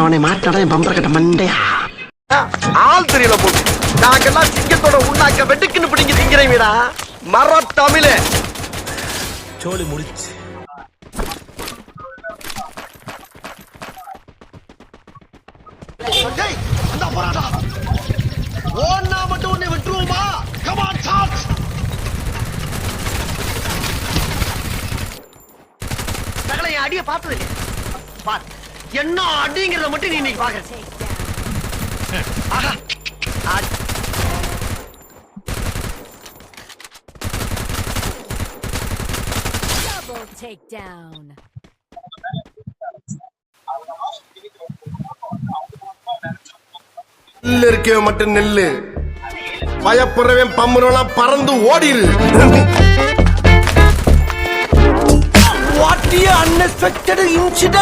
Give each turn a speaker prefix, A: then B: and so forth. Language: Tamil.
A: அவனை மாட்டாடா என் பம்பர கட்ட மண்டையா.
B: ஆள் தெரியல போட்டு நாங்கெல்லாம் சிங்கத்தோட உண்ணாக்க வெட்டுக்குன்னு பிடிங்க திங்கிறீங்கடா மர தமிழ
C: சோலி முடிச்சு.
B: ஓன்னா மட்டும் உன்னை விட்டுருவோமா? Come on, touch! சகல என் அடிய பார்த்தது இல்லையா? பார் என்ன அடிங்கிறத மட்டும் நீ இன்னைக்கு பாக்குற. ஆஹா
D: Double takedown.
B: நெல்லு இருக்கவே மட்டும் நெல்லு பயப்படுறவன் பம்புறவெல்லாம் பறந்து ஓடிரு. What the unexpected incident?